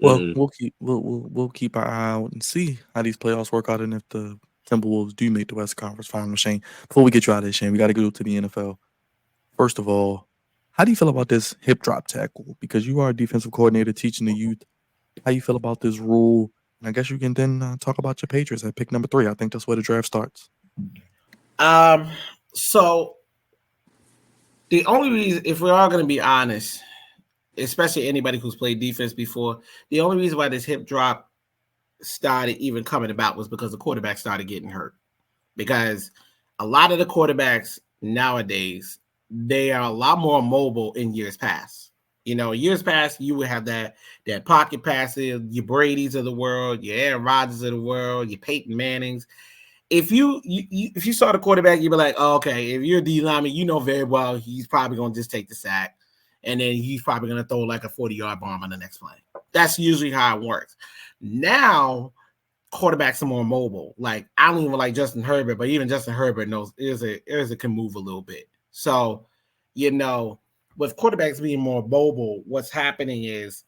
Well, Mm-mm. we'll keep our eye out and see how these playoffs work out, and if the Timberwolves do make the West Conference Final. Shane, before we get you out of this, Shane, we got to go to the NFL. First of all, how do you feel about this hip drop tackle? Because you are a defensive coordinator teaching the youth. How you feel about this rule? And I guess you can then talk about your Patriots at pick number 3. I think that's where the draft starts. Um, so the only reason, if we're all going to be honest, especially anybody who's played defense before, the only reason why this hip drop started even coming about was because the quarterback started getting hurt. Because a lot of the quarterbacks nowadays, they are a lot more mobile in years past. You know, years past, you would have that pocket passer, your Brady's of the world, your Aaron Rodgers of the world, your Peyton Mannings. If you saw the quarterback, you'd be like, oh, okay. If you're a D lineman, you know very well he's probably gonna just take the sack, and then he's probably gonna throw like a 40-yard bomb on the next play. That's usually how it works. Now quarterbacks are more mobile. Like I don't even like Justin Herbert, but even Justin Herbert knows is a can move a little bit. So, you know, with quarterbacks being more mobile, what's happening is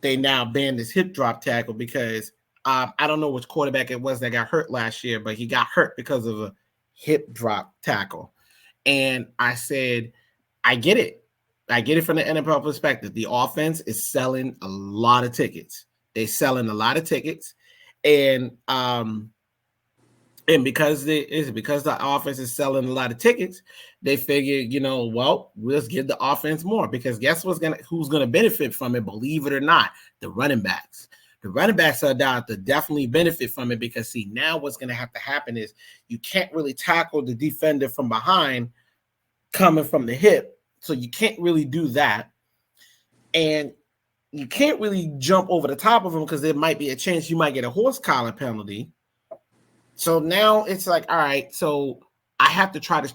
they now ban this hip drop tackle because I don't know which quarterback it was that got hurt last year, but he got hurt because of a hip drop tackle. And I said, I get it. I get it from the NFL perspective. The offense is selling a lot of tickets. They're selling a lot of tickets. And because the offense is selling a lot of tickets, they figure, you know, well, let's give the offense more because guess who's gonna benefit from it? Believe it or not, the running backs. The running backs are down to definitely benefit from it because see now what's gonna have to happen is you can't really tackle the defender from behind coming from the hip, so you can't really do that, and you can't really jump over the top of him because there might be a chance you might get a horse collar penalty. So now it's like, all right, so I have to try to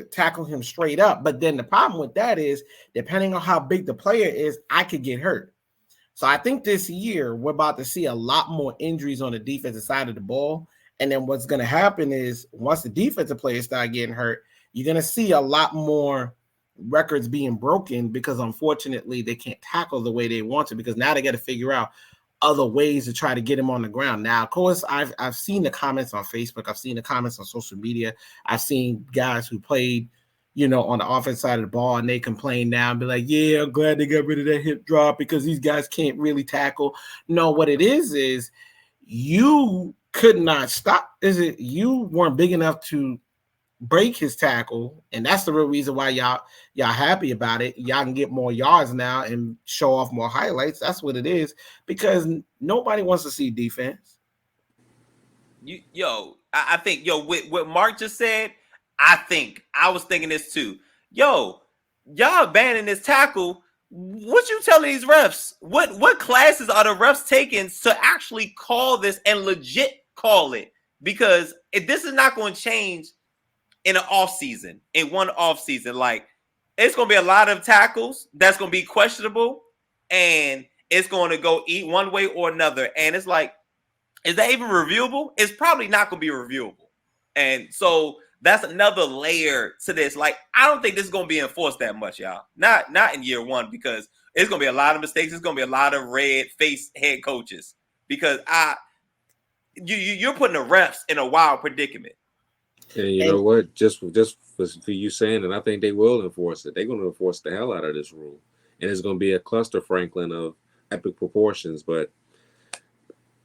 tackle him straight up. But then the problem with that is, depending on how big the player is, I could get hurt. So I think this year we're about to see a lot more injuries on the defensive side of the ball. And then what's going to happen is once the defensive players start getting hurt, you're going to see a lot more records being broken because unfortunately they can't tackle the way they want to because now they got to figure out other ways to try to get him on the ground. Now, of course, I've seen the comments on Facebook. I've seen the comments on social media. I've seen guys who played, you know, on the offense side of the ball, and they complain now and be like, yeah, I'm glad they got rid of that hip drop because these guys can't really tackle. No, what it is you could not stop. Is it you weren't big enough to break his tackle, and that's the real reason why y'all happy about it. Y'all can get more yards now and show off more highlights. That's what it is because nobody wants to see defense. I think with what Mark just said, I was thinking this too. Y'all banning this tackle. What you telling these refs? What classes are the refs taking to actually call this and legit call it? Because if this is not going to change in an off season, in one off season, like it's going to be a lot of tackles that's going to be questionable, and it's going to go eat one way or another. And it's like, is that even reviewable? It's probably not going to be reviewable. And so that's another layer to this. Like, I don't think this is going to be enforced that much, y'all. Not in year one, because it's going to be a lot of mistakes. It's going to be a lot of red face head coaches because you're putting the refs in a wild predicament. And you know what? Just for you saying it, I think they will enforce it. They're going to enforce the hell out of this rule, and it's going to be a cluster Franklin of epic proportions. But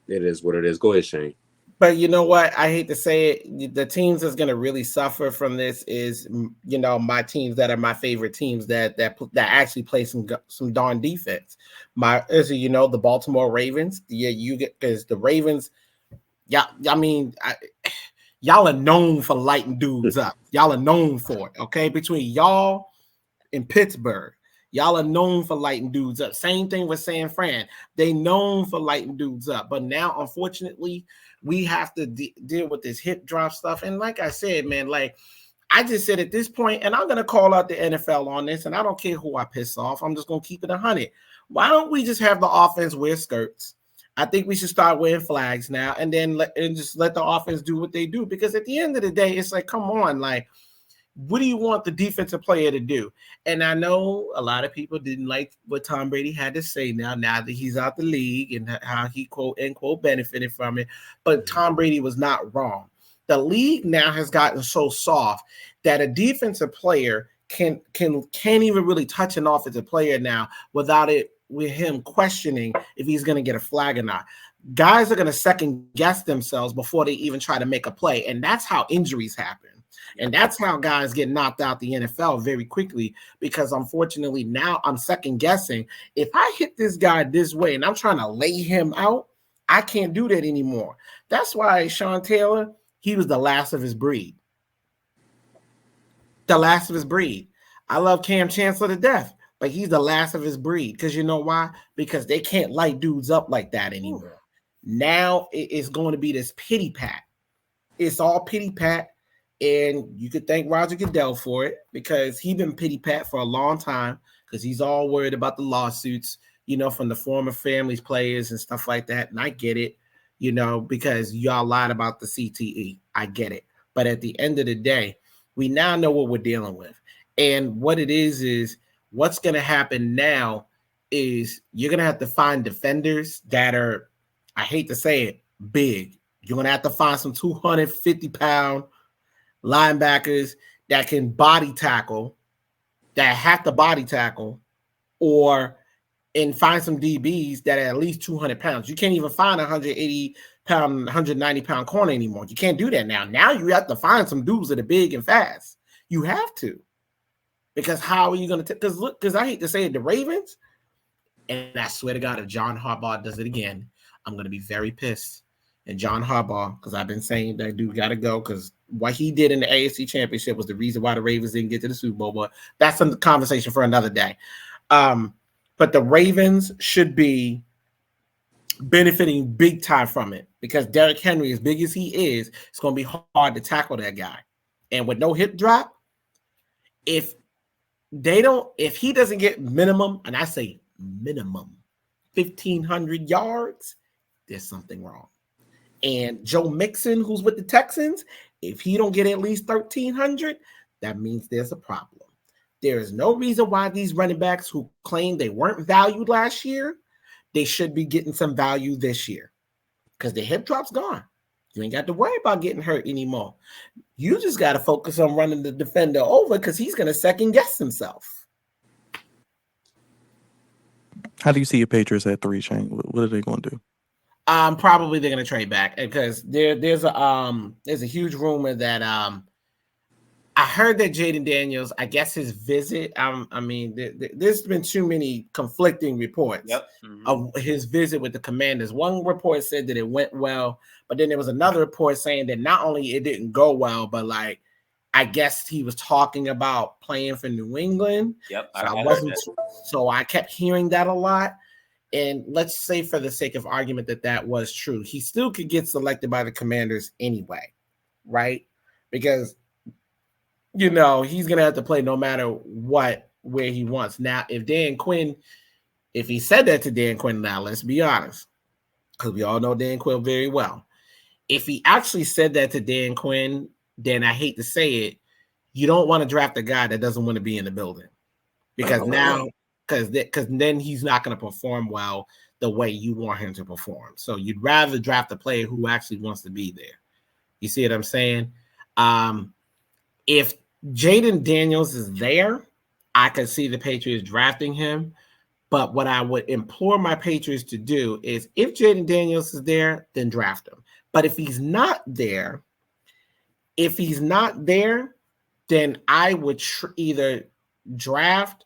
it is what it is. Go ahead, Shane. But you know what? I hate to say it. The teams that's going to really suffer from this is, you know, my teams that are my favorite teams that actually play some darn defense. You know, the Baltimore Ravens. Yeah, you get because the Ravens. Yeah, I mean, y'all are known for lighting dudes up. Y'all are known for it. Okay, between y'all and Pittsburgh. Y'all are known for lighting dudes up. Same thing with San Fran. They known for lighting dudes up. But now, unfortunately, we have to deal with this hip drop stuff. And like I said, man, like I just said at this point, and I'm going to call out the NFL on this, and I don't care who I piss off. I'm just going to keep it 100. Why don't we just have the offense wear skirts? I think we should start wearing flags now and then just let the offense do what they do. Because at the end of the day, it's like, come on, like, what do you want the defensive player to do? And I know a lot of people didn't like what Tom Brady had to say now that he's out the league and how he quote unquote benefited from it. But Tom Brady was not wrong. The league now has gotten so soft that a defensive player can't even really touch an offensive player now without it with him questioning if he's going to get a flag or not. Guys are going to second guess themselves before they even try to make a play, and that's how injuries happen. And that's how guys get knocked out the NFL very quickly, because unfortunately now I'm second guessing. If I hit this guy this way and I'm trying to lay him out, I can't do that anymore. That's why Sean Taylor, he was the last of his breed. The last of his breed. I love Cam Chancellor to death, but he's the last of his breed. Because you know why? Because they can't light dudes up like that anymore. Now it's going to be this pity pat. It's all pity pat. And you could thank Roger Goodell for it, because he's been pity pat for a long time, because he's all worried about the lawsuits, from the former families, players and stuff like that. And I get it, because y'all lied about the CTE. I get it. But at the end of the day, we now know what we're dealing with. And what it is what's going to happen now is you're going to have to find defenders that are, I hate to say it, big. You're going to have to find some 250-pound linebackers that can body tackle, that have to body tackle, and find some DBs that are at least 200 pounds. You can't even find a 180-pound, 190-pound corner anymore. You can't do that now. Now you have to find some dudes that are big and fast. You have to. Because how are you going to because I hate to say it, the Ravens, and I swear to God, if John Harbaugh does it again, I'm going to be very pissed. And John Harbaugh, because I've been saying that dude got to go, because what he did in the AFC Championship was the reason why the Ravens didn't get to the Super Bowl. But that's a conversation for another day. But the Ravens should be benefiting big time from it, because Derrick Henry, as big as he is, it's going to be hard to tackle that guy. And with no hip drop, if he doesn't get minimum, and I say minimum, 1,500 yards, there's something wrong. And Joe Mixon, who's with the Texans, if he don't get at least 1,300, that means there's a problem. There is no reason why these running backs who claim they weren't valued last year, they should be getting some value this year, because the hip drop's gone. You ain't got to worry about getting hurt anymore. You just got to focus on running the defender over, because he's going to second guess himself. How do you see your Patriots at 3, Shane? What are they going to do? Probably they're going to trade back, because there's a huge rumor that I heard that Jaden Daniels, I guess his visit, there's been too many conflicting reports of his visit with the Commanders. One report said that it went well, but then there was another report saying that not only it didn't go well, but I guess he was talking about playing for New England. Yep. So I kept hearing that a lot. And let's say, for the sake of argument, that was true. He still could get selected by the Commanders anyway, right? Because, he's going to have to play no matter what, where he wants. Now, if he said that to Dan Quinn, now let's be honest, because we all know Dan Quinn very well. If he actually said that to Dan Quinn, then I hate to say it, you don't want to draft a guy that doesn't want to be in the building, because because then he's not going to perform well the way you want him to perform. So you'd rather draft a player who actually wants to be there. You see what I'm saying? If Jaden Daniels is there, I could see the Patriots drafting him. But what I would implore my Patriots to do is, if Jaden Daniels is there, then draft him. But if he's not there, then I would either draft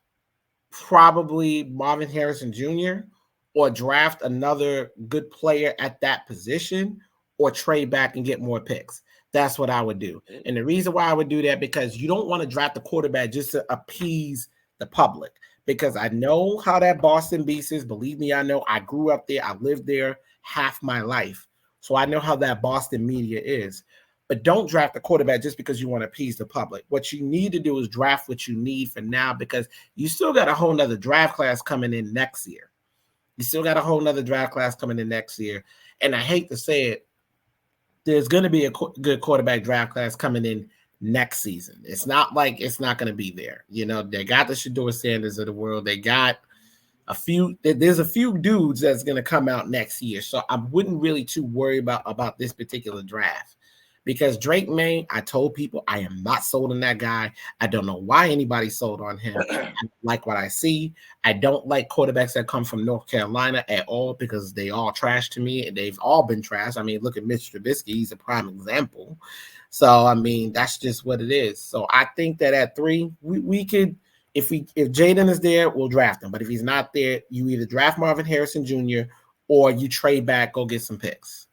probably Marvin Harrison Jr. or draft another good player at that position, or trade back and get more picks. That's what I would do. And the reason why I would do that, because you don't want to draft a quarterback just to appease the public, because I know how that Boston beast is. Believe me, I know. I grew up there. I lived there half my life. So I know how that Boston media is. But don't draft a quarterback just because you want to appease the public. What you need to do is draft what you need for now, because you still got a whole nother draft class coming in next year. And I hate to say it, there's going to be a good quarterback draft class coming in next season. It's not like it's not going to be there. They got the Shador Sanders of the world. They got there's a few dudes that's going to come out next year. So I wouldn't really too worry about this particular draft. Because Drake May, I told people I am not sold on that guy. I don't know why anybody's sold on him. I don't like what I see. I don't like quarterbacks that come from North Carolina at all because they all trash to me. And they've all been trash. I mean, look at Mitch Trubisky. He's a prime example. So, I mean, that's just what it is. So I think that at 3, we could, if Jaden is there, we'll draft him. But if he's not there, you either draft Marvin Harrison Jr. or you trade back, go get some picks.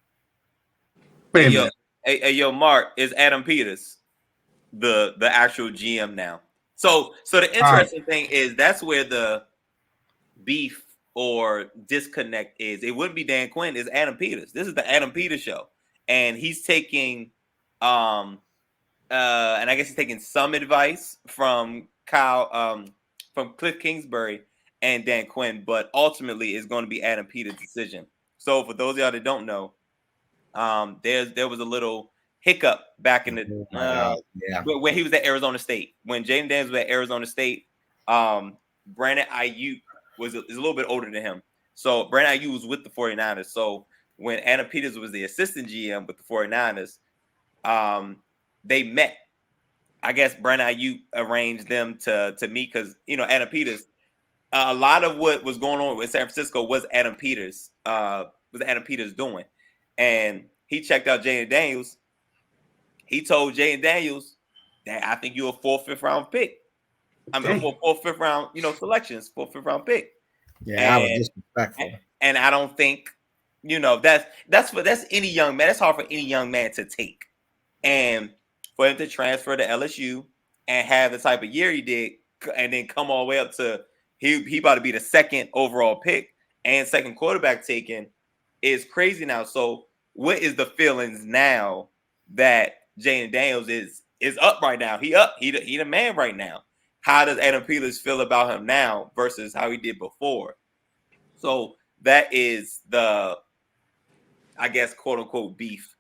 Wait a minute. Hey, Mark, is Adam Peters the actual GM now? So the interesting thing is that's where the beef or disconnect is. It wouldn't be Dan Quinn, it's Adam Peters. This is the Adam Peters show. And he's taking and I guess he's taking some advice from from Cliff Kingsbury and Dan Quinn, but ultimately it's going to be Adam Peters' decision. So for those of y'all that don't know, there was a little hiccup back in the when he was at Arizona State. When Jaden Daniels was at Arizona State, Brandon Ayuk is a little bit older than him. So Brandon Ayuk was with the 49ers. So when Adam Peters was the assistant GM with the 49ers, they met. I guess Brandon Ayuk arranged them to meet because Adam Peters, a lot of what was going on with San Francisco was Adam Peters doing. And he checked out Jaden Daniels. He told Jaden Daniels that I think you're a 4th, 5th round pick. I mean, 4th, 5th round, selections, 4th, 5th round pick. Yeah, I was disrespectful. And I don't think, that's any young man. That's hard for any young man to take. And for him to transfer to LSU and have the type of year he did, and then come all the way up to he about to be the 2nd overall pick and 2nd quarterback taken is crazy now. So what is the feelings now that Jaden Daniels is up right now? He the man right now. How does Adam Peters feel about him now versus how he did before? So that is the, I guess, quote unquote beef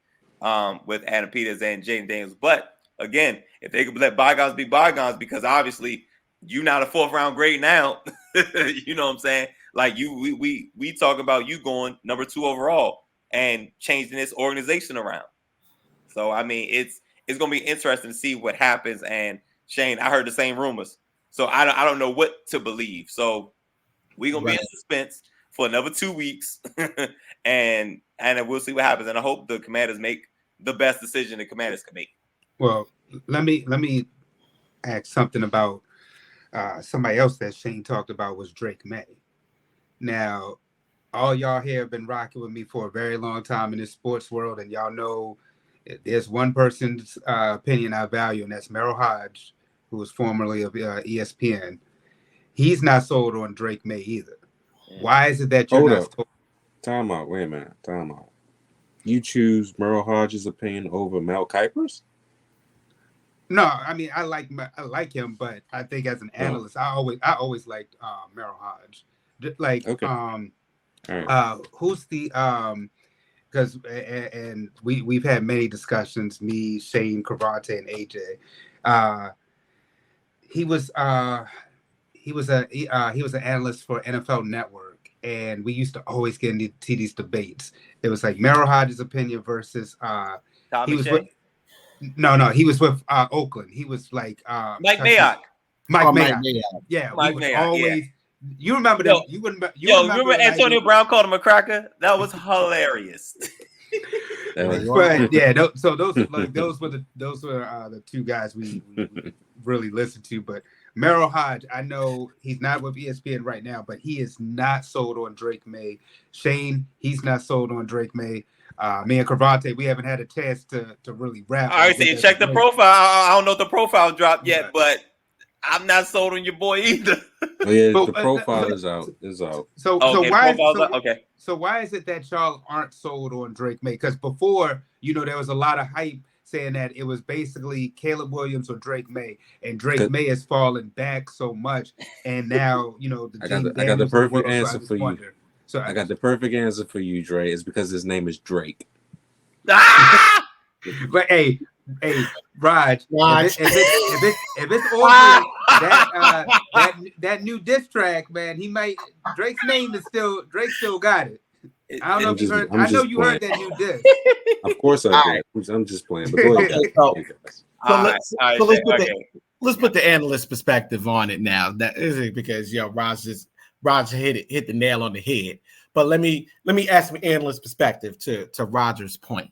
with Adam Peters and Jaden Daniels. But again, if they could let bygones be bygones, because obviously you're not a 4th round grade now. You know what I'm saying? Like we talk about you going number 2 overall and changing this organization around. So I mean, it's gonna be interesting to see what happens. And Shane, I heard the same rumors, so I don't know what to believe. So we're gonna be in suspense for another 2 weeks, and we'll see what happens. And I hope the Commanders make the best decision the Commanders can make. Well, let me ask something about somebody else that Shane talked about was Drake May. Now, all y'all here have been rocking with me for a very long time in this sports world, and y'all know there's one person's opinion I value, and that's Merrill Hodge, who was formerly of ESPN. He's not sold on Drake May either. Why is it that you're not sold? Time out. Wait a minute. Time out. You choose Merrill Hodge's opinion over Mel Kiper's? No, I mean I like him, but I think as an analyst, I always liked Merrill Hodge. Like who's the because and we've had many discussions, me, Shane, Karate, and AJ. He was an analyst for NFL Network, and we used to always get into these debates. It was like Merrill Hodge's opinion versus he was with, he was with Oakland. He was like Mike Mayock. Mike Mayock. Yeah, Mike Mayock. Always. Yeah. You remember that? You remember Antonio Brown called him a cracker? That was hilarious. But yeah, so those were the 2 guys we really listened to. But Merrill Hodge, I know he's not with ESPN right now, but he is not sold on Drake May. Shane, he's not sold on Drake May. Me and Karate, we haven't had a chance to really wrap. All right, so you check the profile. I don't know if the profile dropped yet, but I'm not sold on your boy either. Oh, yeah, the profile is out. So why is it that y'all aren't sold on Drake May? Because before, there was a lot of hype saying that it was basically Caleb Williams or Drake May, and Drake May has fallen back so much, and now I got the perfect answer for you. I got the perfect answer for you, Dre. It's because his name is Drake. Ah! But hey, Raj, Raj. if it's over that new diss track, man, he might Drake's name is still Drake still got it. I don't know if you heard. I know you heard that new diss. Of course I did. I'm just playing. But go ahead. Okay, Go ahead, guys. let's put the analyst perspective on it now. That is it because Raj hit the nail on the head. But let me ask my analyst perspective to Roger's point.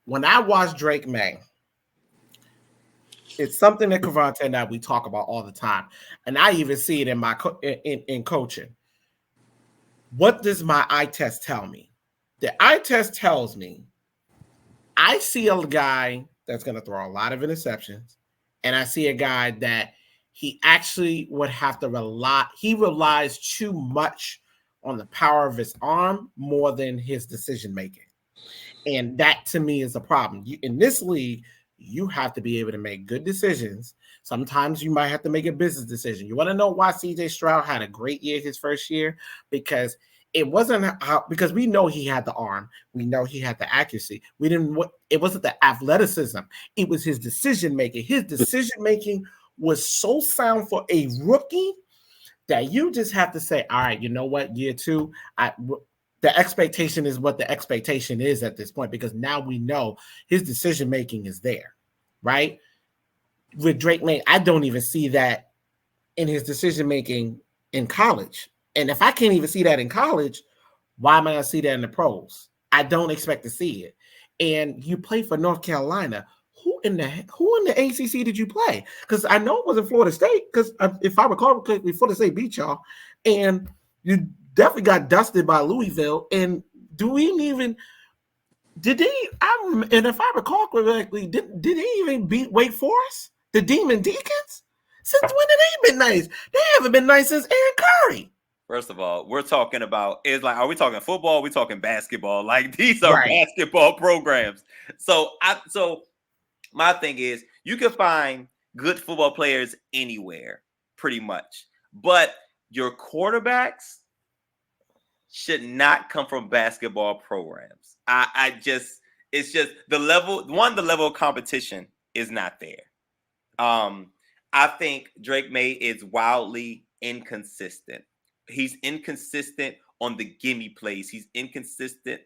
When I watch Drake May, it's something that Kavante and I we talk about all the time, and I even see it in my in coaching. What does my eye test tell me? The eye test tells me I see a guy that's going to throw a lot of interceptions, and I see a guy that he actually would have to rely. He relies too much on the power of his arm more than his decision making, and that to me is a problem. In this league, you have to be able to make good decisions. Sometimes you might have to make a business decision. You want to know why CJ Stroud had a great year his first year? Because it wasn't because we know he had the arm. We know he had the accuracy. It wasn't the athleticism. It was his decision making. His decision making was so sound for a rookie that you just have to say, all right, you know what? Year two, the expectation is what the expectation is at this point, because now we know his decision making is there, right? With Drake May, I don't even see that in his decision making in college. And if I can't even see that in college, why am I going to see that in the pros? I don't expect to see it. And you play for North Carolina. Who in the ACC did you play? Because I know it wasn't Florida State. Because if I recall, Florida State beat y'all, and you definitely got dusted by Louisville. And did they? And if I recall correctly, did they even beat Wake Forest, the Demon Deacons? Since when have they been nice? They haven't been nice since Aaron Curry. First of all, we're talking about are we talking football? Are we talking basketball? Like these are basketball programs. So my thing is you can find good football players anywhere, pretty much. But your quarterbacks should not come from basketball programs. It's just the level of competition is not there. I think Drake May is wildly inconsistent. He's inconsistent on the gimme plays. He's inconsistent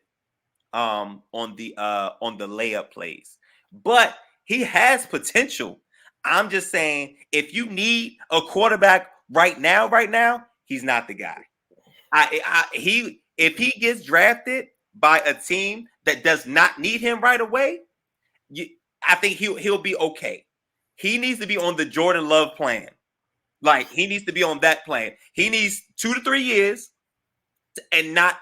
on the layup plays. But he has potential. I'm just saying, if you need a quarterback right now, he's not the guy. If he gets drafted by a team that does not need him right away, I think he'll be okay. He needs to be on the Jordan Love plan. Like he needs to be on that plan. He needs 2 to 3 years and not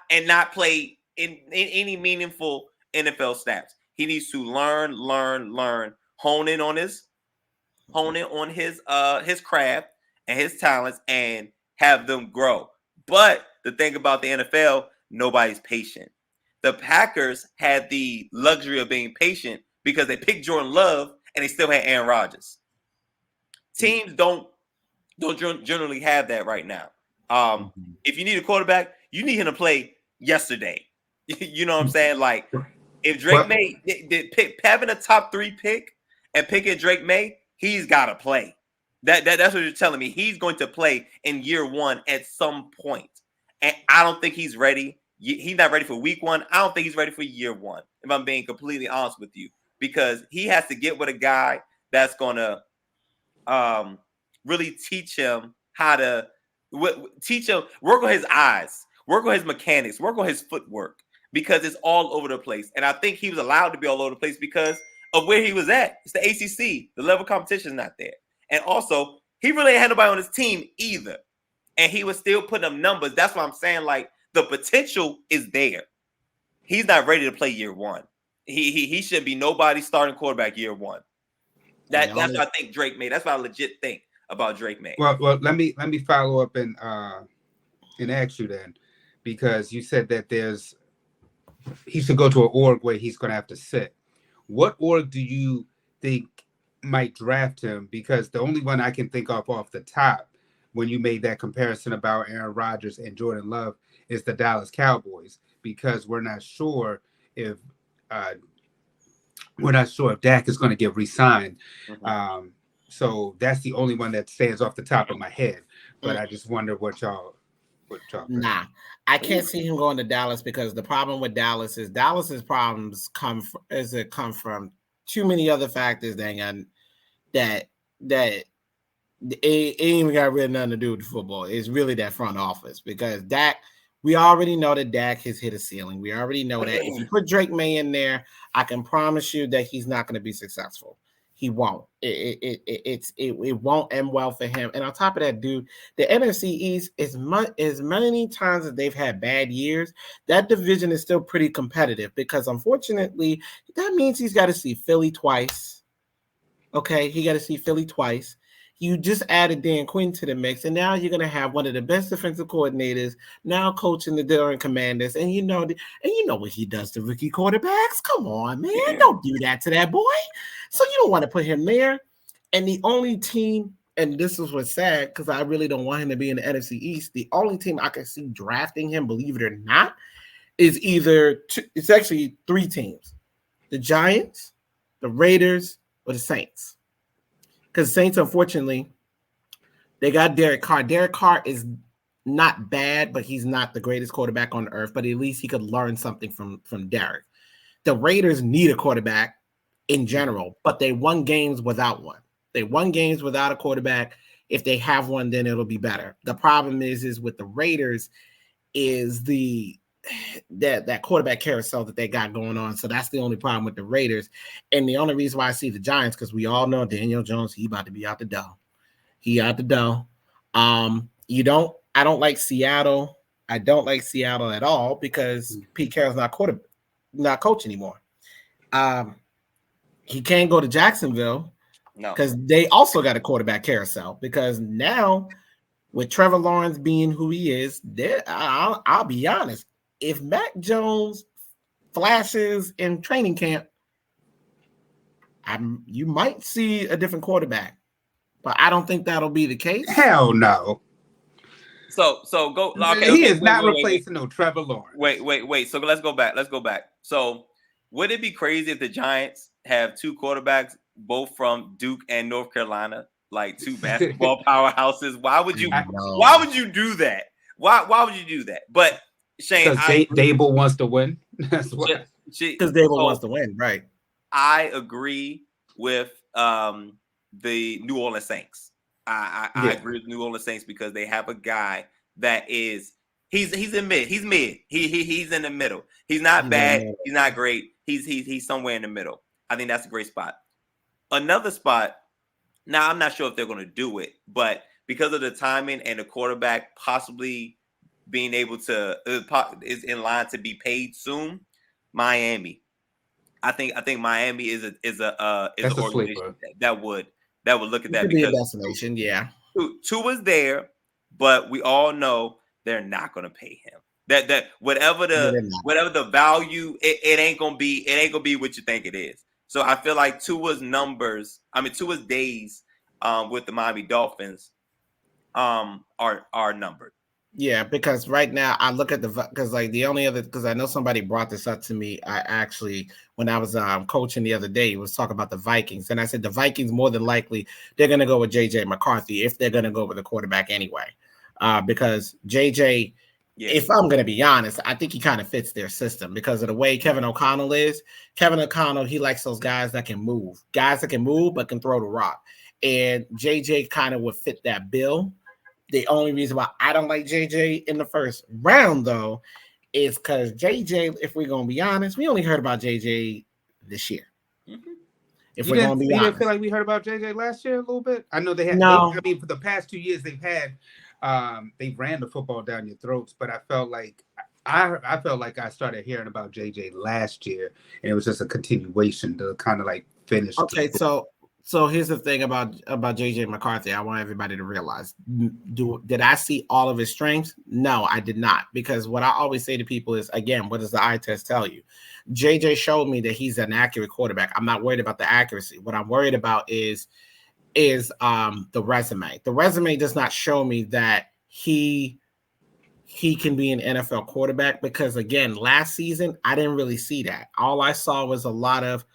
play in any meaningful NFL snaps. He needs to learn, hone in on his craft and his talents and have them grow. But the thing about the NFL, nobody's patient. The Packers had the luxury of being patient because they picked Jordan Love and they still had Aaron Rodgers. Teams don't generally have that right now. If you need a quarterback, you need him to play yesterday. You know what I'm saying? Like if Drake May having a top 3 pick and picking Drake May, he's got to play. That's what you're telling me. He's going to play in year 1 at some point. And I don't think he's ready. He's not ready for week 1. I don't think he's ready for year 1, if I'm being completely honest with you, because he has to get with a guy that's going to really teach him how to work on his eyes, work on his mechanics, work on his footwork, because it's all over the place. And I think he was allowed to be all over the place because of where he was at. It's the ACC. The level of competition is not there. And also, he really ain't had nobody on his team either. And he was still putting up numbers. That's what I'm saying. Like, the potential is there. He's not ready to play year 1. He shouldn't be nobody's starting quarterback year 1. That's what I think Drake May. That's what I legit think about Drake May. Well, let me follow up and ask you then, because you said that he should go to an org where he's going to have to sit. What org do you think might draft him? Because the only one I can think of off the top when you made that comparison about Aaron Rodgers and Jordan Love is the Dallas Cowboys, because we're not sure if we're not sure if Dak is going to get re-signed. Mhm. So that's the only one that stands off the top of my head. But I just wonder what y'all think. Nah, I can't see him going to Dallas because the problem with Dallas is Dallas's problems come from too many other factors that it ain't even got really nothing to do with the football. It's really that front office because Dak, we already know that Dak has hit a ceiling. We already know that if you put Drake May in there, I can promise you that he's not going to be successful. He won't. It won't end well for him. And on top of that, dude, the NFC East as many times as they've had bad years, that division is still pretty competitive because unfortunately, that means he's got to see Philly twice. Okay, he got to see Philly twice. You just added Dan Quinn to the mix, and now you're going to have one of the best defensive coordinators now coaching the Durham Commanders, and you know what he does to rookie quarterbacks. Come on, man, don't do that to that boy. So you don't want to put him there. And the only team, and this is what's sad because I really don't want him to be in the NFC East. The only team I can see drafting him, believe it or not, is it's actually three teams: the Giants, the Raiders, or the Saints. Because Saints, unfortunately, they got Derek Carr. Derek Carr is not bad, but he's not the greatest quarterback on earth. But at least he could learn something from Derek. The Raiders need a quarterback in general, but they won games without one. They won games without a quarterback. If they have one, then it'll be better. The problem is with the Raiders is that quarterback carousel that they got going on. So that's the only problem with the Raiders. And the only reason why I see the Giants, because we all know Daniel Jones, he about to be out the door. He out the door. I don't like Seattle. I don't like Seattle at all because Pete Carroll's not coach anymore. He can't go to Jacksonville because they also got a quarterback carousel because now with Trevor Lawrence being who he is, I'll be honest. If Mac Jones flashes in training camp, you might see a different quarterback, but I don't think that'll be the case. Hell no. So go. Okay, he is not replacing no Trevor Lawrence. Wait. So let's go back. So would it be crazy if the Giants have two quarterbacks, both from Duke and North Carolina, like two basketball powerhouses? Why would you do that? Why would you do that? But Shane, because Dable wants to win. That's why. Because Dable wants to win, right? I agree with the New Orleans Saints. I agree with New Orleans Saints because they have a guy that is he's in mid. He's mid. He's in the middle. He's not bad. He's not great. He's somewhere in the middle. I think that's a great spot. Another spot. Now I'm not sure if they're going to do it, but because of the timing and the quarterback possibly being able to is in line to be paid soon, Miami. I think Miami is an organization that would look at that could because be a destination. Yeah, Tua's there, but we all know they're not going to pay him. That whatever the value, it ain't gonna be what you think it is. So I feel like Tua's days with the Miami Dolphins are numbered. Yeah, because right now I look at because I know somebody brought this up to me. I actually, when I was coaching the other day, was talking about the Vikings, and I said the Vikings more than likely they're going to go with JJ McCarthy if they're going to go with the quarterback anyway, because JJ. Yeah. If I'm going to be honest, I think he kind of fits their system because of the way Kevin O'Connell is. Kevin O'Connell, he likes those guys that can move but can throw the rock, and JJ kind of would fit that bill. The only reason why I don't like JJ in the first round, though, is because JJ, if we're going to be honest, we only heard about JJ this year. Mm-hmm. If we're going to be honest. You didn't feel like we heard about JJ last year a little bit? I know they had. No. For the past 2 years, they've ran the football down your throats, but I felt like I started hearing about JJ last year, and it was just a continuation to kind of like finish. Okay, So here's the thing about JJ McCarthy. I want everybody to realize: did I see all of his strengths? No, I did not. Because what I always say to people is, again, what does the eye test tell you? JJ showed me that he's an accurate quarterback. I'm not worried about the accuracy. What I'm worried about is the resume. The resume does not show me that he he can be an NFL quarterback, because again, last season I didn't really see that. All I saw was a lot of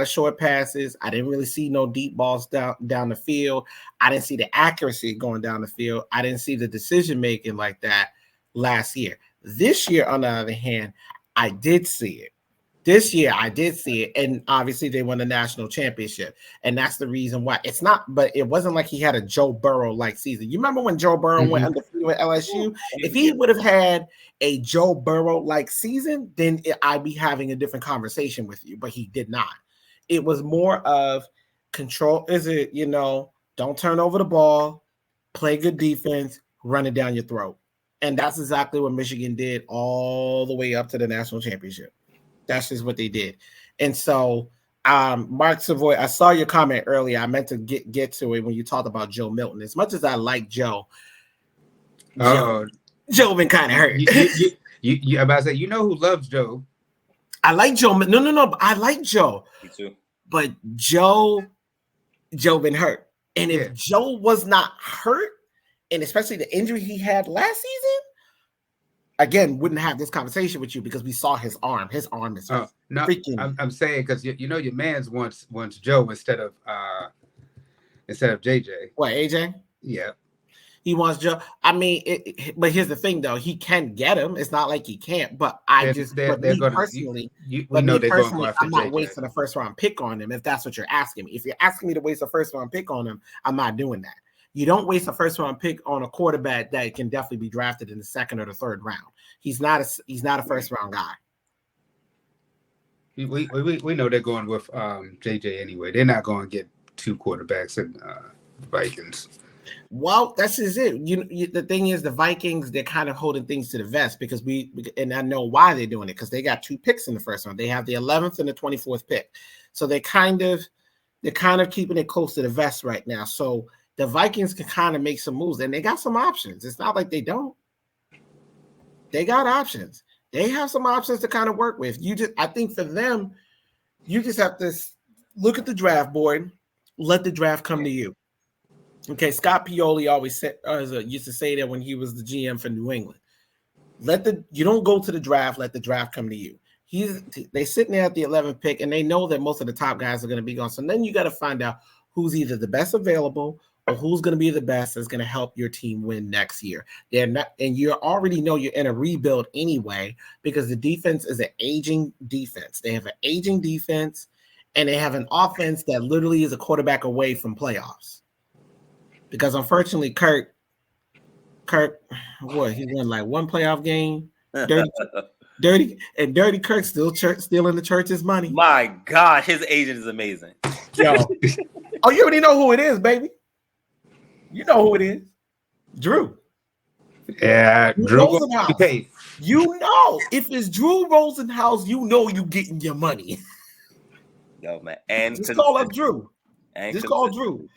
short passes. I didn't really see no deep balls down the field. I didn't see the accuracy going down the field. I didn't see the decision making like that last year. This year, on the other hand, I did see it. This year, I did see it, and obviously they won the national championship, and that's the reason why. It's not, but it wasn't like he had a Joe Burrow-like season. You remember when Joe Burrow went undefeated with LSU? If he would have had a Joe Burrow-like season, then I'd be having a different conversation with you, but he did not. It was more of control. Don't turn over the ball, play good defense, run it down your throat. And that's exactly what Michigan did all the way up to the national championship. That's just what they did. And so, Mark Savoy, I saw your comment earlier. I meant to get to it when you talked about Joe Milton. As much as I like Joe been kind of hurt. You about to say, you know who loves Joe? I like Joe. No. I like Joe. Me too. But Joe been hurt. And if Joe was not hurt, and especially the injury he had last season, again, wouldn't have this conversation with you, because we saw his arm. His arm is freaking. I'm saying because your man's wants Joe instead of JJ. What, AJ? Yeah, he wants Joe. I mean, but here's the thing, though. He can get him. It's not like he can't. But I'm not wasting a first round pick on him if that's what you're asking me. If you're asking me to waste a first round pick on him, I'm not doing that. You don't waste a first round pick on a quarterback that can definitely be drafted in the second or the third round. He's not a first round guy. We know they're going with JJ anyway. They're not going to get two quarterbacks in Vikings. Well, that's just it. The thing is, the Vikings, they're kind of holding things to the vest, because and I know why they're doing it, because they got 2 picks in the first round. They have the 11th and the 24th pick, so they're kind of keeping it close to the vest right now. So the Vikings can kind of make some moves, and they got some options. It's not like they don't. They got options. They have some options to kind of work with. I think for them, you just have to look at the draft board, let the draft come to you. Okay, Scott Pioli always used to say that when he was the GM for New England. You don't go to the draft, let the draft come to you. They sitting there at the 11th pick, and they know that most of the top guys are going to be gone. So then you got to find out who's either the best available or who's going to be the best that's going to help your team win next year. They're not, and you already know you're in a rebuild anyway, because the defense is an aging defense. They have an aging defense, and they have an offense that literally is a quarterback away from playoffs. Because unfortunately, Kirk, he won like one playoff game. Dirty Kirk still stealing the church's money. My God, his agent is amazing. Yo, oh, you already know who it is, baby. You know who it is. Drew. Yeah, Drew Rosenhaus. You know, if it's Drew Rosenhaus, you know you getting your money. Yo, man. And just call up Drew. Just call Drew.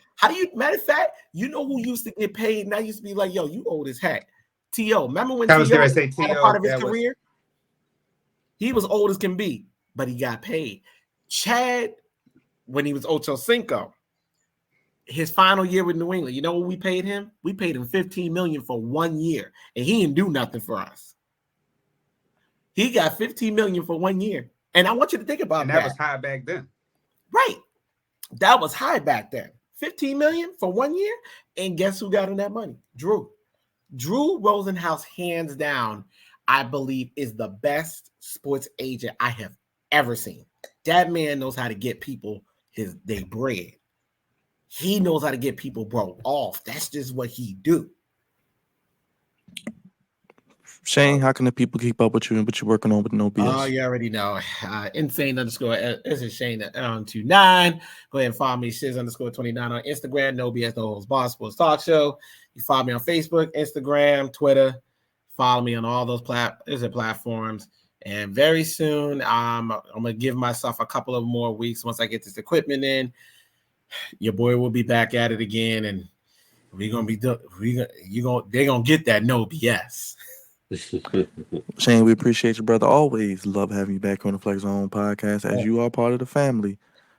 Matter of fact, you know who used to get paid, and I used to be like, yo, you old as heck. T.O. Remember when T.O. had a part of his career? He was old as can be, but he got paid. Chad, when he was Ocho Cinco, his final year with New England, you know what we paid him? We paid him $15 million for 1 year, and he didn't do nothing for us. He got $15 million for 1 year. And I want you to think about that. And that was high back then. Right. That was high back then. $15 million for 1 year. And guess who got him that money? Drew. Drew Rosenhaus, hands down, I believe, is the best sports agent I have ever seen. That man knows how to get people their bread. He knows how to get people broke off. That's just what he do. Shane, how can the people keep up with you and what you're working on with No BS? Oh, you already know. Insane_. This is Shane 29. Go ahead and follow me, Shiz_29 on Instagram. No BS, no holds barred sports talk show. You follow me on Facebook, Instagram, Twitter. Follow me on all those platforms. And very soon, I'm gonna give myself a couple of more weeks once I get this equipment in. Your boy will be back at it again, and they're gonna get that No BS. Shane, we appreciate you, brother. Always love having you back on the Flex Zone podcast, as you are part of the family.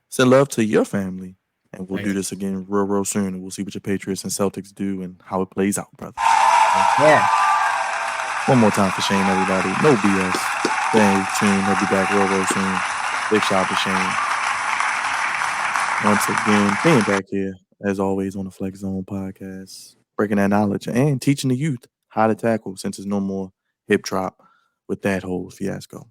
Send love to your family, and we'll do this again real soon, and we'll see what your Patriots and Celtics do and how it plays out, brother. Yeah. One more time for Shane, everybody. No BS. Thank team. He'll be back real soon. Big shout out to Shane. Once again, being back here, as always, on the Flex Zone podcast, breaking that knowledge and teaching the youth how to tackle since there's no more hip drop with that whole fiasco.